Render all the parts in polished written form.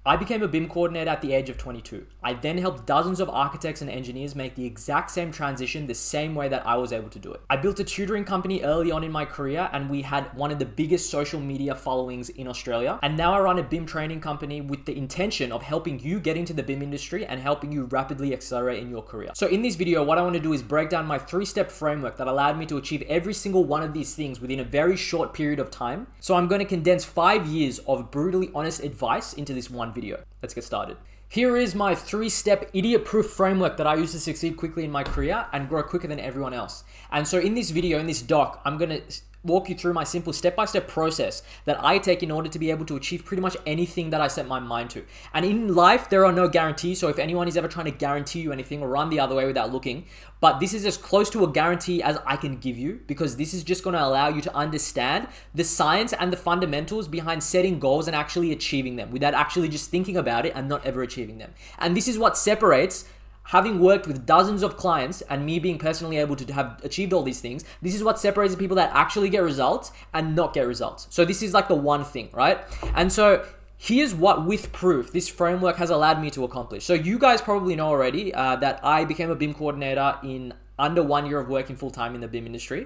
I became a BIM coordinator at the age of 22. I then helped dozens of architects and engineers make the exact same transition the same way that I was able to do it. I built a tutoring company early on in my career, and we had one of the biggest social media followings in Australia. And now I run a BIM training company with the intention of helping you get into the BIM industry and helping you rapidly accelerate in your career. So in this video, what I want to do is break down my 3-step framework that allowed me to achieve every single one of these things within a very short period of time. So I'm going to condense 5 years of brutally honest advice into this one video. Let's get started. Here is my 3-step idiot-proof framework that I use to succeed quickly in my career and grow quicker than everyone else. And so in this video, in this doc, I'm going to walk you through my simple step-by-step process that I take in order to be able to achieve pretty much anything that I set my mind to. And in life, there are no guarantees. So if anyone is ever trying to guarantee you anything, or run the other way without looking, but this is as close to a guarantee as I can give you, because this is just going to allow you to understand the science and the fundamentals behind setting goals and actually achieving them without actually just thinking about it and not ever achieving them. And this is what separates, having worked with dozens of clients and me being personally able to have achieved all these things, this is what separates the people that actually get results and not get results. So this is like the one thing, right? And so here's what, with proof, this framework has allowed me to accomplish. So you guys probably know already that I became a BIM coordinator in under 1 year of working full-time in the BIM industry.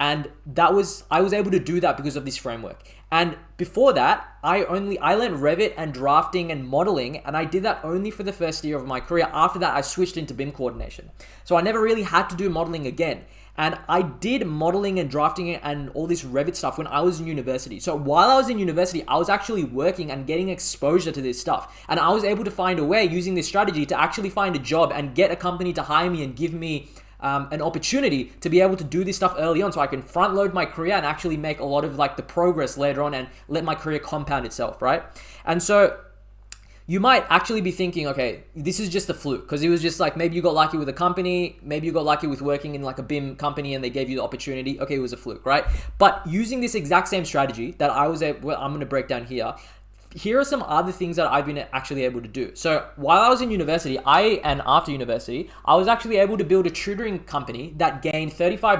And I was able to do that because of this framework. And before that, I learned Revit and drafting and modeling, and I did that only for the first year of my career. After that, I switched into BIM coordination. So I never really had to do modeling again. And I did modeling and drafting and all this Revit stuff when I was in university. So while I was in university, I was actually working and getting exposure to this stuff. And I was able to find a way using this strategy to actually find a job and get a company to hire me and give me an opportunity to be able to do this stuff early on, so I can front load my career and actually make a lot of like the progress later on and let my career compound itself, right? And so you might actually be thinking, okay, this is just a fluke, because it was just like, maybe you got lucky with a company, maybe you got lucky with working in like a BIM company and they gave you the opportunity. Okay, it was a fluke, right? But using this exact same strategy that I'm going to break down here are some other things that I've been actually able to do. So while I was in university, and after university, I was actually able to build a tutoring company that gained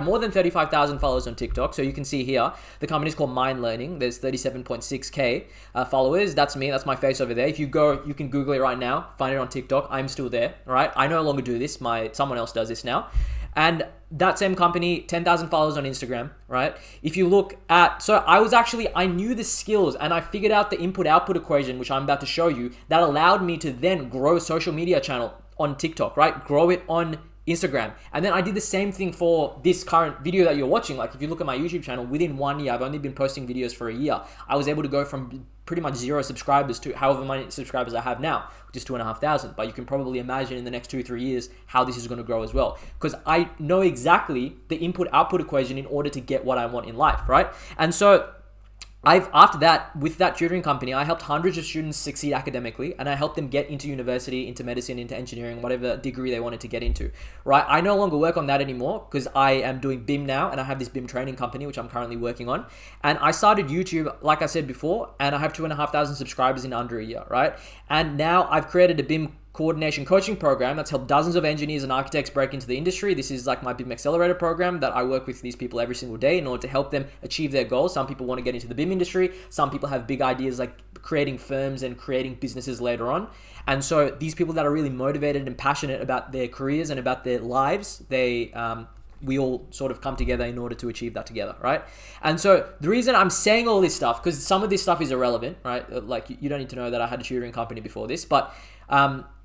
more than 35,000 followers on TikTok. So you can see here, the company is called Mind Learning. There's 37.6K followers. That's me. That's my face over there. If you go, you can Google it right now, find it on TikTok. I'm still there, right? I no longer do this. Someone else does this now. And that same company, 10,000 followers on Instagram, right? If you look at, so I knew the skills and I figured out the input-output equation, which I'm about to show you, that allowed me to then grow a social media channel on TikTok, right? Grow it on Instagram. And then I did the same thing for this current video that you're watching. Like if you look at my YouTube channel, within 1 year, I've only been posting videos for a year. I was able to go from pretty much 0 subscribers to however many subscribers I have now, which is 2,500. But you can probably imagine in the next 2-3 years how this is going to grow as well, because I know exactly the input-output equation in order to get what I want in life, right? And so after that, with that tutoring company, I helped hundreds of students succeed academically, and I helped them get into university, into medicine, into engineering, whatever degree they wanted to get into, right? I no longer work on that anymore because I am doing BIM now, and I have this BIM training company, which I'm currently working on. And I started YouTube, like I said before, and I have 2,500 subscribers in under a year, right? And now I've created a BIM coordination coaching program that's helped dozens of engineers and architects break into the industry. This is like my BIM accelerator program that I work with these people every single day in order to help them achieve their goals. Some people want to get into the BIM industry. Some people have big ideas like creating firms and creating businesses later on. And so these people that are really motivated and passionate about their careers and about their lives, we all sort of come together in order to achieve that together, right? And so the reason I'm saying all this stuff, because some of this stuff is irrelevant, right? Like you don't need to know that I had a tutoring company before this, but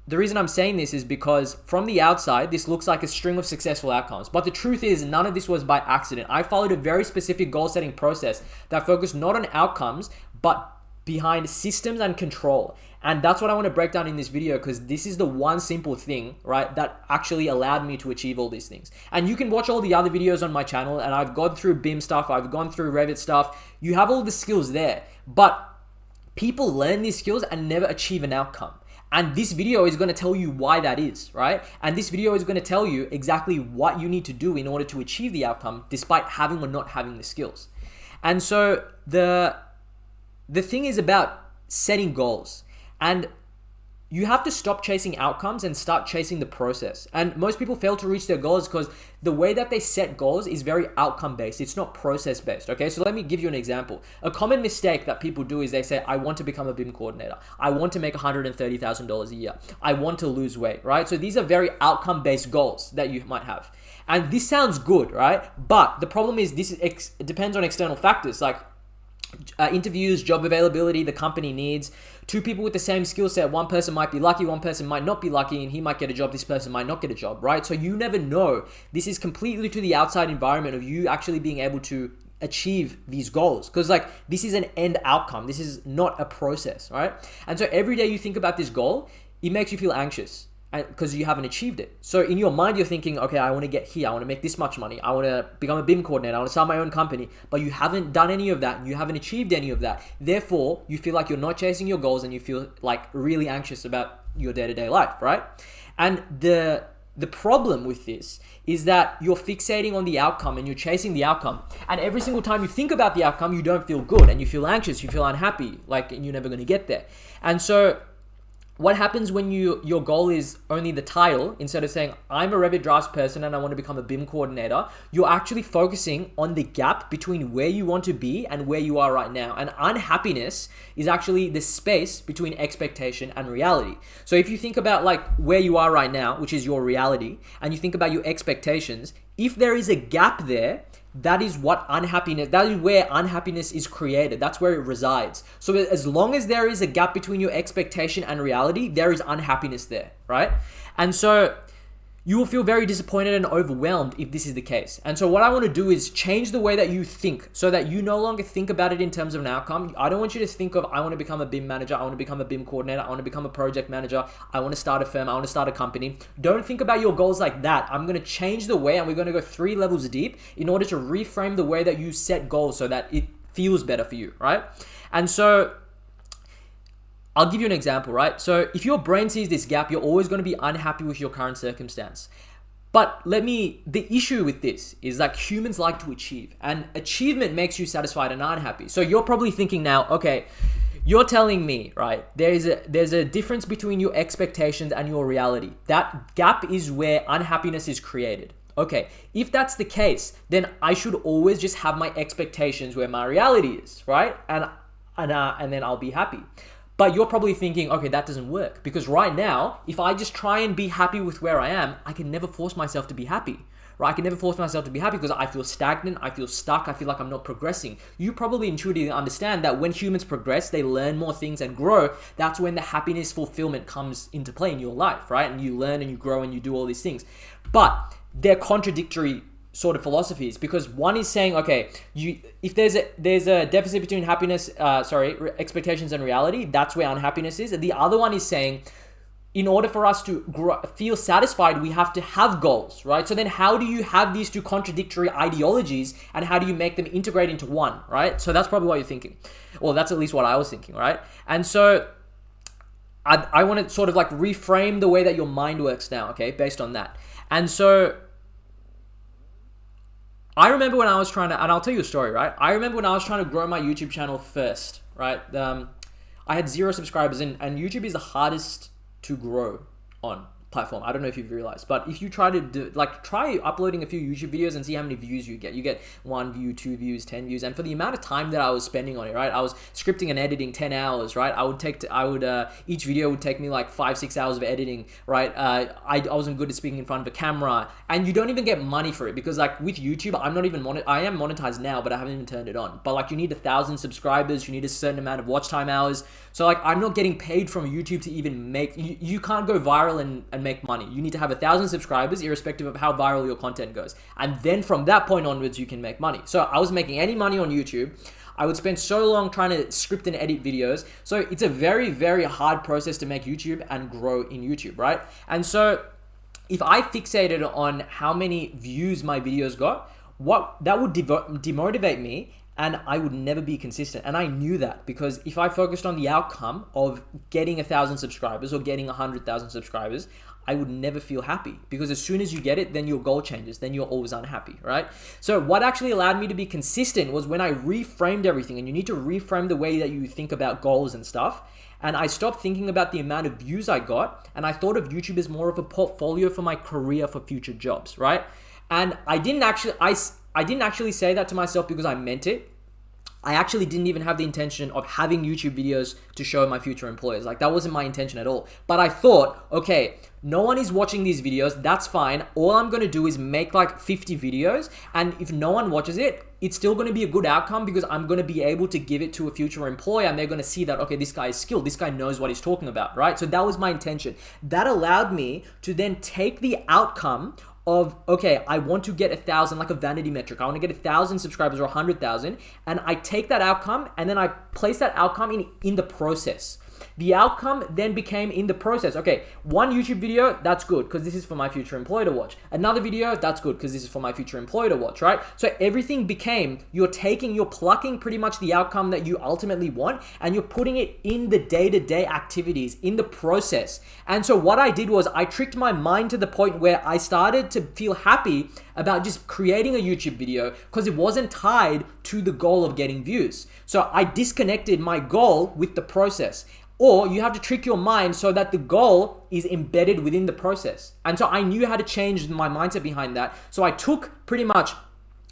the reason I'm saying this is because from the outside, this looks like a string of successful outcomes. But the truth is, none of this was by accident. I followed a very specific goal-setting process that focused not on outcomes, but behind systems and control. And that's what I want to break down in this video, because this is the one simple thing, right, that actually allowed me to achieve all these things. And you can watch all the other videos on my channel, and I've gone through BIM stuff, I've gone through Revit stuff. You have all the skills there, but people learn these skills and never achieve an outcome. And this video is going to tell you why that is, right? And this video is going to tell you exactly what you need to do in order to achieve the outcome, despite having or not having the skills. And so the thing is about setting goals. And you have to stop chasing outcomes and start chasing the process. And most people fail to reach their goals because the way that they set goals is very outcome based. It's not process based. Okay, so let me give you an example. A common mistake that people do is they say, I want to become a BIM coordinator. I want to make $130,000 a year. I want to lose weight, right? So these are very outcome based goals that you might have. And this sounds good, right? But the problem is it depends on external factors like interviews, job availability, the company needs. Two people with the same skill set, one person might be lucky, one person might not be lucky, and he might get a job, this person might not get a job, right? So you never know. This is completely to the outside environment of you actually being able to achieve these goals, because like this is an end outcome. This is not a process, right? And so every day you think about this goal, it makes you feel anxious because you haven't achieved it. So in your mind, you're thinking, okay, I want to get here. I want to make this much money. I want to become a BIM coordinator. I want to start my own company. But you haven't done any of that. And you haven't achieved any of that. Therefore, you feel like you're not chasing your goals and you feel like really anxious about your day-to-day life, right? And the problem with this is that you're fixating on the outcome and you're chasing the outcome. And every single time you think about the outcome, you don't feel good and you feel anxious, you feel unhappy, like you're never going to get there. And so what happens when your goal is only the title, instead of saying, I'm a Revit drafts person and I want to become a BIM coordinator, you're actually focusing on the gap between where you want to be and where you are right now. And unhappiness is actually the space between expectation and reality. So if you think about like where you are right now, which is your reality, and you think about your expectations, if there is a gap there, that is where unhappiness is created. That's where it resides. So as long as there is a gap between your expectation and reality, there is unhappiness there, right? And so you will feel very disappointed and overwhelmed if this is the case. And so what I want to do is change the way that you think so that you no longer think about it in terms of an outcome. I don't want you to think of, I want to become a BIM manager, I want to become a BIM coordinator, I want to become a project manager, I want to start a firm, I want to start a company. Don't think about your goals like that. I'm going to change the way, and we're going to go 3 levels deep in order to reframe the way that you set goals so that it feels better for you, right? And so I'll give you an example, right? So if your brain sees this gap, you're always going to be unhappy with your current circumstance. But the issue with this is like humans like to achieve, and achievement makes you satisfied and unhappy. So you're probably thinking now, okay, you're telling me, right, there's a difference between your expectations and your reality. That gap is where unhappiness is created. Okay, if that's the case, then I should always just have my expectations where my reality is, right? And then I'll be happy. But you're probably thinking, okay, that doesn't work, because right now, if I just try and be happy with where I am, I can never force myself to be happy, right? I can never force myself to be happy because I feel stagnant, I feel stuck, I feel like I'm not progressing. You probably intuitively understand that when humans progress, they learn more things and grow. That's when the happiness fulfillment comes into play in your life, right? And you learn and you grow and you do all these things. But they're contradictory sort of philosophies, because one is saying, okay, if there's a deficit between expectations and reality, that's where unhappiness is. And the other one is saying, in order for us to feel satisfied, we have to have goals, right? So then how do you have these 2 contradictory ideologies, and how do you make them integrate into one, right? So that's probably what you're thinking. Well, that's at least what I was thinking, right? And so I want to sort of like reframe the way that your mind works now, okay, based on that. And so I remember when I was trying to, and I'll tell you a story, right? I remember when I was trying to grow my YouTube channel first, right? I had 0 subscribers, and YouTube is the hardest to grow on platform. I don't know if you've realized, but if you try to try uploading a few YouTube videos and see how many views you get 1 view, 2 views, 10 views. And for the amount of time that I was spending on it, right? I was scripting and editing 10 hours, right? Each video would take me like 5-6 hours of editing, right? I wasn't good at speaking in front of a camera, and you don't even get money for it, because like with YouTube, I am monetized now, but I haven't even turned it on. But like you need 1,000 subscribers, you need a certain amount of watch time hours. So like I'm not getting paid from YouTube to even make, you can't go viral and make money. You need to have 1,000 subscribers irrespective of how viral your content goes. And then from that point onwards, you can make money. So I wasn't making any money on YouTube. I would spend so long trying to script and edit videos. So it's a very, very hard process to make YouTube and grow in YouTube, right? And so if I fixated on how many views my videos got, that would demotivate me, and I would never be consistent. And I knew that, because if I focused on the outcome of getting 1,000 subscribers or getting 100,000 subscribers, I would never feel happy, because as soon as you get it, then your goal changes, then you're always unhappy, right? So what actually allowed me to be consistent was when I reframed everything, and you need to reframe the way that you think about goals and stuff. and I stopped thinking about the amount of views I got, and I thought of YouTube as more of a portfolio for my career for future jobs, right? And I didn't actually say that to myself because I meant it. I actually didn't even have the intention of having YouTube videos to show my future employers. Like, that wasn't my intention at all. But I thought, okay, no one is watching these videos. That's fine. All I'm going to do is make like 50 videos. And if no one watches it, it's still going to be a good outcome because I'm going to be able to give it to a future employer and they're going to see that, okay, this guy is skilled. This guy knows what he's talking about, right? So that was my intention. That allowed me to then take the outcome of, okay, I want to get 1,000, like a vanity metric. I want to get 1,000 subscribers or 100,000. And I take that outcome and then I place that outcome in the process. The outcome then became in the process. Okay, one YouTube video, that's good because this is for my future employer to watch. Another video, that's good because this is for my future employer to watch, right? So everything became, you're plucking pretty much the outcome that you ultimately want and you're putting it in the day-to-day activities, in the process. And so what I did was I tricked my mind to the point where I started to feel happy about just creating a YouTube video because it wasn't tied to the goal of getting views. So I disconnected my goal with the process. Or you have to trick your mind so that the goal is embedded within the process. And so I knew how to change my mindset behind that. So I took pretty much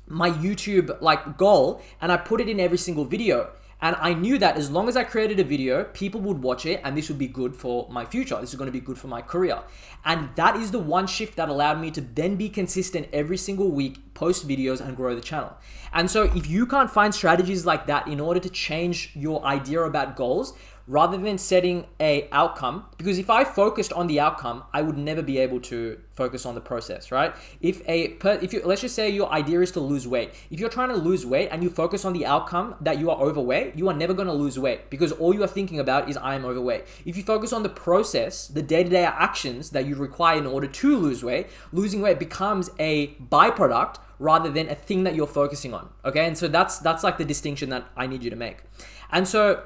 my YouTube like goal and I put it in every single video. And I knew that as long as I created a video, people would watch it and this would be good for my future. This is going to be good for my career. And that is the one shift that allowed me to then be consistent every single week, post videos and grow the channel. And so if you can't find strategies like that in order to change your idea about goals, rather than setting a outcome, because if I focused on the outcome, I would never be able to focus on the process, right? Let's just say your idea is to lose weight. If you're trying to lose weight and you focus on the outcome that you are overweight, you are never going to lose weight because all you are thinking about is I am overweight. If you focus on the process, the day-to-day actions that you require in order to lose weight, losing weight becomes a byproduct rather than a thing that you're focusing on, okay? And so that's like the distinction that I need you to make. And so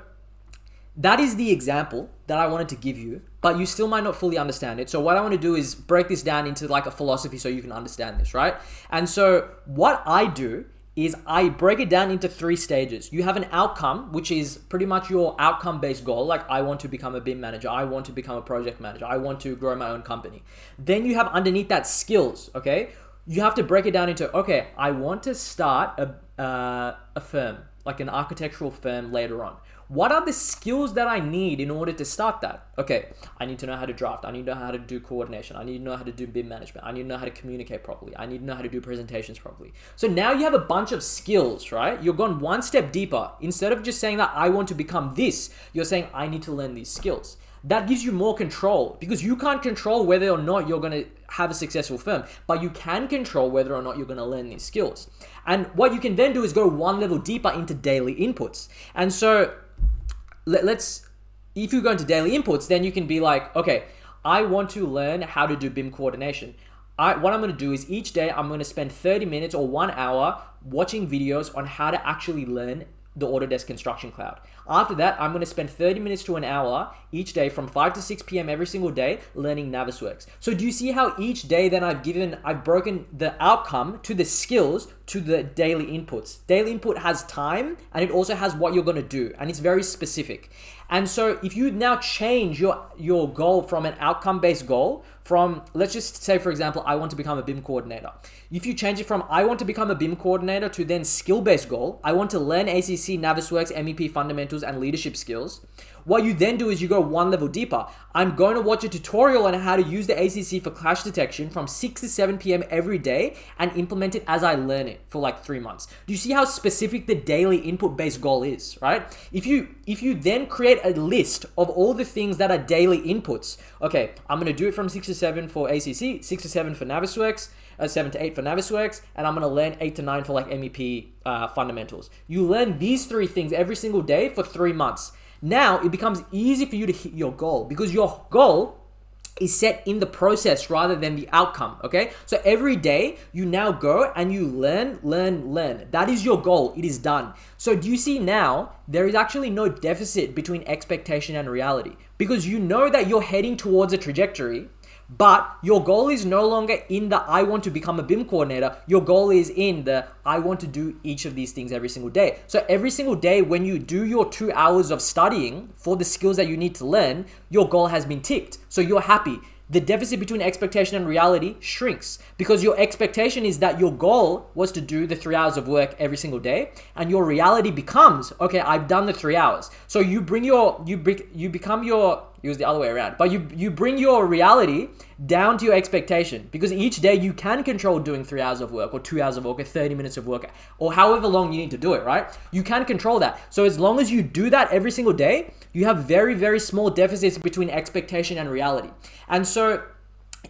that is the example that I wanted to give you, but you still might not fully understand it. So what I want to do is break this down into like a philosophy so you can understand this, right? And so what I do is I break it down into 3 stages. You have an outcome, which is pretty much your outcome-based goal. Like I want to become a BIM manager. I want to become a project manager. I want to grow my own company. Then you have underneath that skills, okay? You have to break it down into, okay, I want to start a firm, like an architectural firm later on. What are the skills that I need in order to start that? Okay, I need to know how to draft. I need to know how to do coordination. I need to know how to do BIM management. I need to know how to communicate properly. I need to know how to do presentations properly. So now you have a bunch of skills, right? You've gone one step deeper. Instead of just saying that I want to become this, you're saying I need to learn these skills. That gives you more control because you can't control whether or not you're going to have a successful firm, but you can control whether or not you're going to learn these skills. And what you can then do is go one level deeper into daily inputs. And so if you go into daily inputs, then you can be like, okay, I want to learn how to do BIM coordination. What I'm going to do is each day I'm going to spend 30 minutes or 1 hour watching videos on how to actually learn the Autodesk Construction Cloud. After that, I'm going to spend 30 minutes to an hour each day from 5 to 6 p.m. every single day learning Navisworks. So do you see how each day then I've broken the outcome to the skills to the daily inputs. Daily input has time and it also has what you're going to do and it's very specific. And so if you now change your goal from an outcome-based goal from, let's just say, for example, I want to become a BIM coordinator. If you change it from I want to become a BIM coordinator to then skill-based goal, I want to learn ACC, Navisworks, MEP fundamentals, and leadership skills. What you then do is you go one level deeper. I'm going to watch a tutorial on how to use the ACC for clash detection from 6 to 7 p.m. every day and implement it as I learn it for like 3 months. Do you see how specific the daily input-based goal is, right? If you then create a list of all the things that are daily inputs, okay, I'm going to do it from 6 to 7 for ACC, 6 to 7 for Navisworks, 7 to 8 for Navisworks, and I'm going to learn 8 to 9 for like MEP fundamentals. You learn these 3 things every single day for 3 months. Now it becomes easy for you to hit your goal because your goal is set in the process rather than the outcome, okay? So every day you now go and you learn. That is your goal. It is done. So do you see now there is actually no deficit between expectation and reality because you know that you're heading towards a trajectory But your goal is no longer in the I want to become a BIM coordinator. Your goal is in the I want to do each of these things every single day. So every single day when you do your 2 hours of studying for the skills that you need to learn, your goal has been ticked. So you're happy. The deficit between expectation and reality shrinks because your expectation is that your goal was to do the 3 hours of work every single day, and your reality becomes, okay, I've done the 3 hours. So you become your, it was the other way around, but you bring your reality down to your expectation, because each day you can control doing 3 hours of work or 2 hours of work or 30 minutes of work or however long you need to do it, right? You can control that. So as long as you do that every single day, you have very, very small deficits between expectation and reality. And so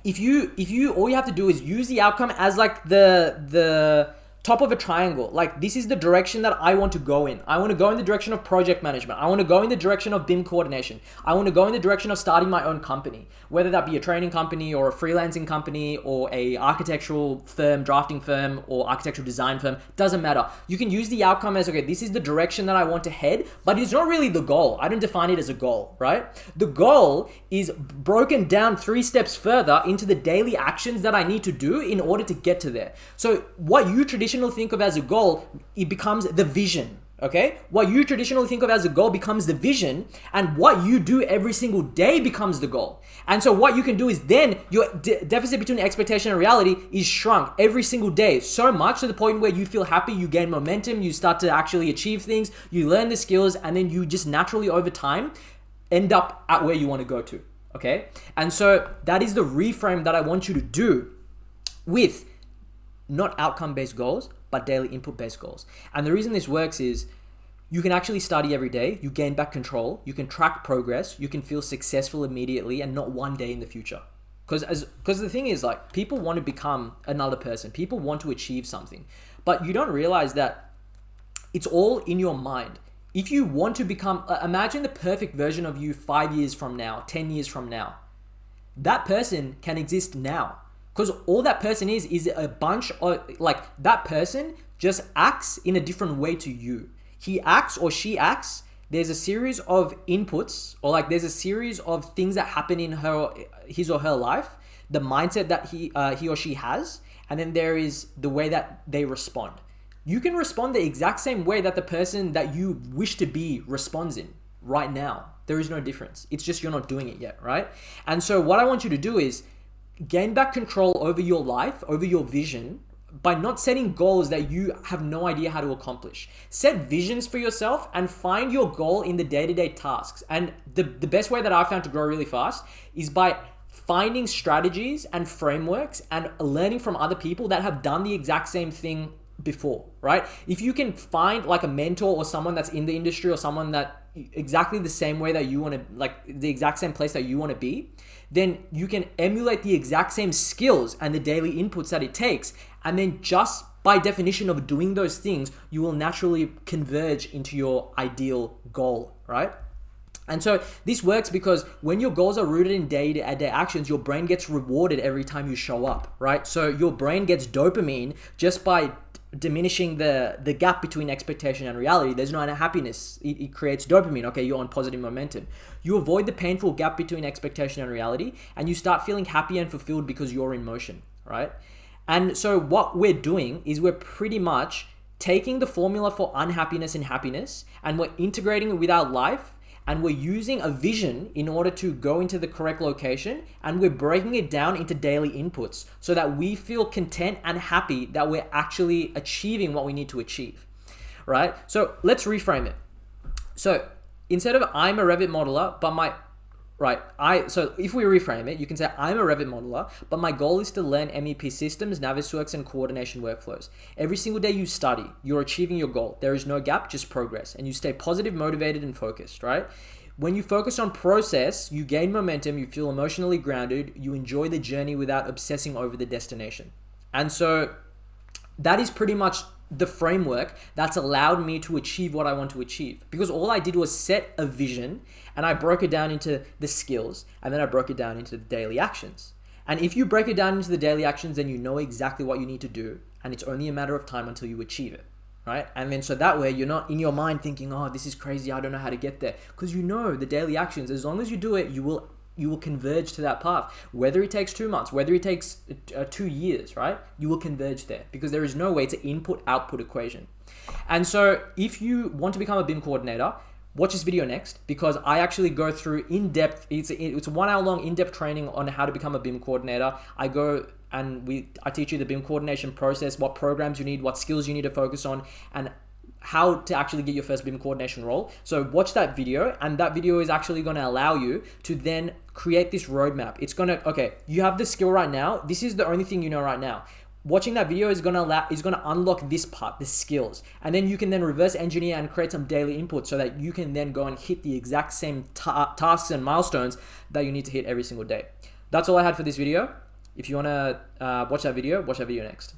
if you all you have to do is use the outcome as like the top of a triangle. Like, this is the direction that I want to go in. I want to go in the direction of project management. I want to go in the direction of BIM coordination. I want to go in the direction of starting my own company, whether that be a training company or a freelancing company or a architectural firm, drafting firm, or architectural design firm. Doesn't matter. You can use the outcome as, okay, this is the direction that I want to head, but it's not really the goal. I don't define it as a goal, right? The goal is broken down 3 steps further into the daily actions that I need to do in order to get to there. So what you traditionally think of as a goal, it becomes the vision. Okay, what you traditionally think of as a goal becomes the vision, and what you do every single day becomes the goal. And so what you can do is then your deficit between expectation and reality is shrunk every single day, so much to the point where you feel happy, you gain momentum, you start to actually achieve things, you learn the skills, and then you just naturally over time end up at where you want to go to. Okay, and so that is the reframe that I want you to do with not outcome-based goals, but daily input-based goals. And the reason this works is you can actually study every day, you gain back control, you can track progress, you can feel successful immediately and not one day in the future. Because the thing is, like, people want to become another person. People want to achieve something. But you don't realize that it's all in your mind. If you want to become, imagine the perfect version of you 5 years from now, 10 years from now. That person can exist now. Because all that person is a bunch of, like, that person just acts in a different way to you. He acts or she acts. There's a series of inputs, or like there's a series of things that happen in his or her life, the mindset that he or she has, and then there is the way that they respond. You can respond the exact same way that the person that you wish to be responds in right now. There is no difference. It's just you're not doing it yet, right? And so what I want you to do is gain back control over your life, over your vision, by not setting goals that you have no idea how to accomplish. Set visions for yourself and find your goal in the day-to-day tasks. And the best way that I found to grow really fast is by finding strategies and frameworks and learning from other people that have done the exact same thing before, right? If you can find like a mentor or someone that's in the industry or someone that exactly the same way that you want to, like the exact same place that you want to be, then you can emulate the exact same skills and the daily inputs that it takes. And then just by definition of doing those things, you will naturally converge into your ideal goal, right? And so this works because when your goals are rooted in day-to-day actions, your brain gets rewarded every time you show up, right? So your brain gets dopamine just by diminishing the gap between expectation and reality. There's no happiness. It creates dopamine. Okay, you're on positive momentum. You avoid the painful gap between expectation and reality, and you start feeling happy and fulfilled because you're in motion, right? And so what we're doing is we're pretty much taking the formula for unhappiness and happiness, and we're integrating it with our life, and we're using a vision in order to go into the correct location, and we're breaking it down into daily inputs so that we feel content and happy that we're actually achieving what we need to achieve, right? So let's reframe it. So instead of I'm a Revit modeler, so if we reframe it, you can say I'm a Revit modeler, but my goal is to learn MEP systems, Navisworks, and coordination workflows. Every single day you study, you're achieving your goal. There is no gap, just progress, and you stay positive, motivated, and focused, right? When you focus on process, you gain momentum, you feel emotionally grounded, you enjoy the journey without obsessing over the destination. And so that is pretty much the framework that's allowed me to achieve what I want to achieve, because all I did was set a vision and I broke it down into the skills, and then I broke it down into the daily actions. And if you break it down into the daily actions, then you know exactly what you need to do, and it's only a matter of time until you achieve it, right? And then so that way you're not in your mind thinking, oh, this is crazy, I don't know how to get there, because you know the daily actions, as long as you do it, you will you will converge to that path. Whether it takes 2 months, whether it takes 2 years, right? You will converge there because there is no way to input-output equation. And so if you want to become a BIM coordinator, watch this video next because I actually go through in-depth, it's a 1 hour long in-depth training on how to become a BIM coordinator. I go and I teach you the BIM coordination process, what programs you need, what skills you need to focus on, and how to actually get your first BIM coordination role. So watch that video, and that video is actually going to allow you to then create this roadmap. It's going to, okay, you have the skill right now. This is the only thing you know right now. Watching that video is going to unlock this part, the skills. And then you can then reverse engineer and create some daily input so that you can then go and hit the exact same tasks and milestones that you need to hit every single day. That's all I had for this video. If you want to watch that video next.